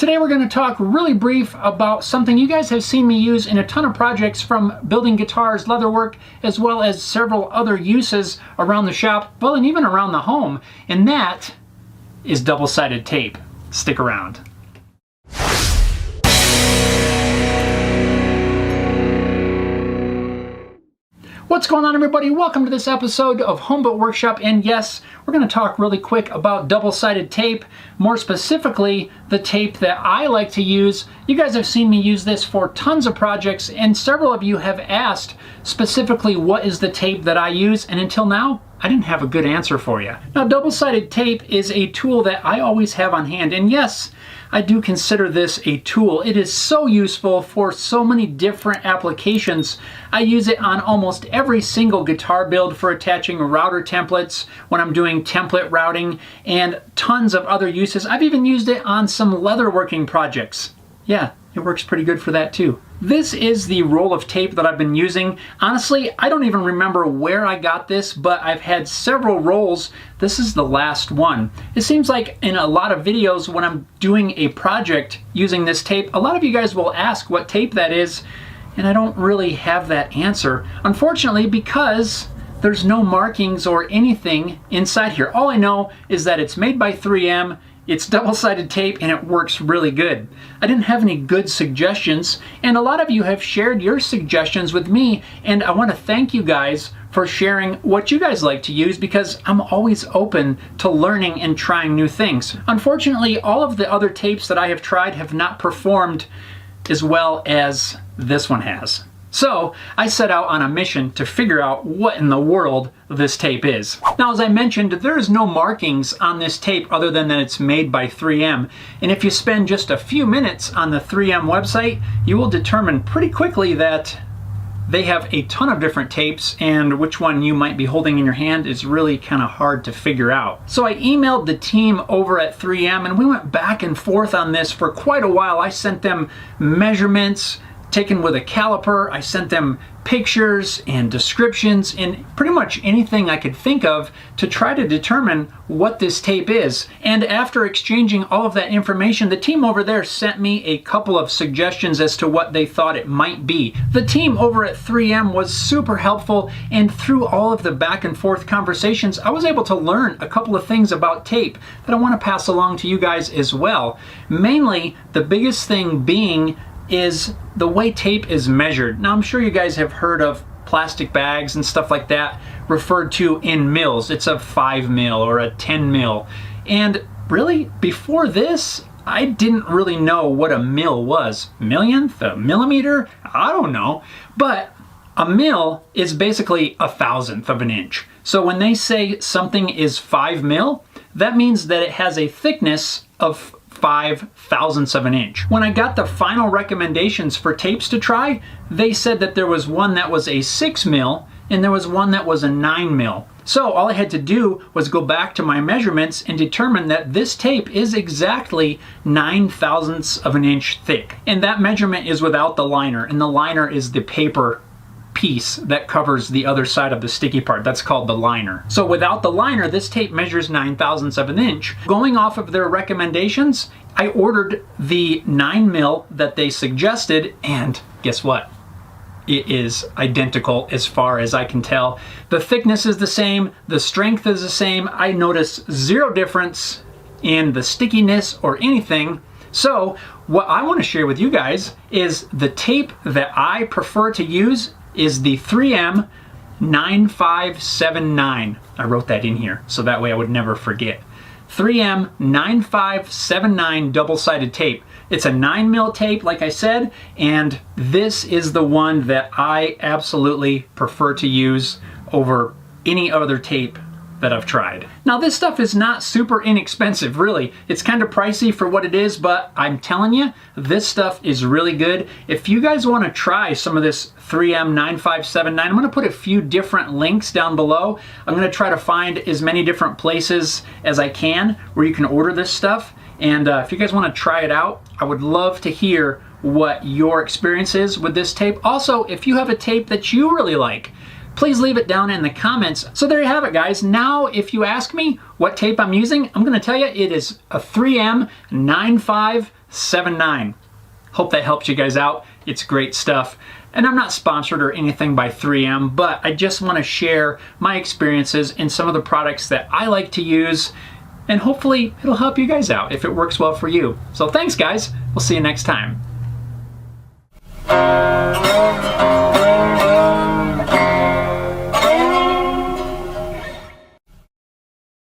Today we're going to talk really brief about something you guys have seen me use in a ton of projects, from building guitars, leatherwork, as well as several other uses around the shop, well, and even around the home, and that is double-sided tape. Stick around. What's going on, everybody? Welcome to this episode of Home Built Workshop, and yes, we're going to talk really quick about double-sided tape, more specifically the tape that I like to use. You guys have seen me use this for tons of projects, and several of you have asked specifically what is the tape that I use, and until now, I didn't have a good answer for you. Now, double-sided tape is a tool that I always have on hand, and yes, I do consider this a tool. It is so useful for so many different applications. I use it on almost every single guitar build for attaching router templates, when I'm doing template routing, and tons of other uses. I've even used it on some leatherworking projects. Yeah, it works pretty good for that too. This is the roll of tape that I've been using. Honestly, I don't even remember where I got this, but I've had several rolls. This is the last one. It seems like in a lot of videos when I'm doing a project using this tape, a lot of you guys will ask what tape that is, and I don't really have that answer, unfortunately, because there's no markings or anything inside here. All I know is that it's made by 3M, it's double-sided tape, and it works really good. I didn't have any good suggestions, and a lot of you have shared your suggestions with me, and I want to thank you guys for sharing what you guys like to use, because I'm always open to learning and trying new things. Unfortunately, all of the other tapes that I have tried have not performed as well as this one has. So I set out on a mission to figure out what in the world this tape is. Now, as I mentioned, there is no markings on this tape other than that it's made by 3M. And if you spend just a few minutes on the 3M website, you will determine pretty quickly that they have a ton of different tapes, and which one you might be holding in your hand is really kind of hard to figure out. So I emailed the team over at 3M, and we went back and forth on this for quite a while. I sent them measurements taken with a caliper. I sent them pictures and descriptions and pretty much anything I could think of to try to determine what this tape is. And after exchanging all of that information, the team over there sent me a couple of suggestions as to what they thought it might be. The team over at 3M was super helpful, and through all of the back and forth conversations, I was able to learn a couple of things about tape that I want to pass along to you guys as well. Mainly, the biggest thing being is the way tape is measured. Now, I'm sure you guys have heard of plastic bags and stuff like that referred to in mils. It's a 5 mil or a 10 mil. And really, before this, I didn't really know what a mil was. Millionth? A millimeter? I don't know. But a mil is basically a thousandth of an inch. So when they say something is 5 mil, that means that it has a thickness of 5 thousandths of an inch. When I got the final recommendations for tapes to try, they said that there was one that was a 6 mil and there was one that was a 9 mil. So all I had to do was go back to my measurements and determine that this tape is exactly 9 thousandths of an inch thick. And that measurement is without the liner, and the liner is the paper piece that covers the other side of the sticky part. That's called the liner. So without the liner, this tape measures 9 thousandths of an inch. Going off of their recommendations, I ordered the 9 mil that they suggested, and guess what? It is identical as far as I can tell. The thickness is the same, the strength is the same. I noticed zero difference in the stickiness or anything. So what I want to share with you guys is the tape that I prefer to use is the 3M 9579. I wrote that in here so that way I would never forget. 3M 9579 double-sided tape. It's a 9 mil tape, like I said, and this is the one that I absolutely prefer to use over any other tape that I've tried. Now, this stuff is not super inexpensive, really. It's kind of pricey for what it is, but I'm telling you, this stuff is really good. If you guys want to try some of this 3M 9579, I'm going to put a few different links down below. I'm going to try to find as many different places as I can where you can order this stuff. And if you guys want to try it out, I would love to hear what your experience is with this tape. Also, if you have a tape that you really like, please leave it down in the comments. So there you have it, guys. Now, if you ask me what tape I'm using, I'm going to tell you it is a 3M 9579. Hope that helps you guys out. It's great stuff. And I'm not sponsored or anything by 3M, but I just want to share my experiences in some of the products that I like to use, and hopefully it'll help you guys out if it works well for you. So thanks, guys. We'll see you next time.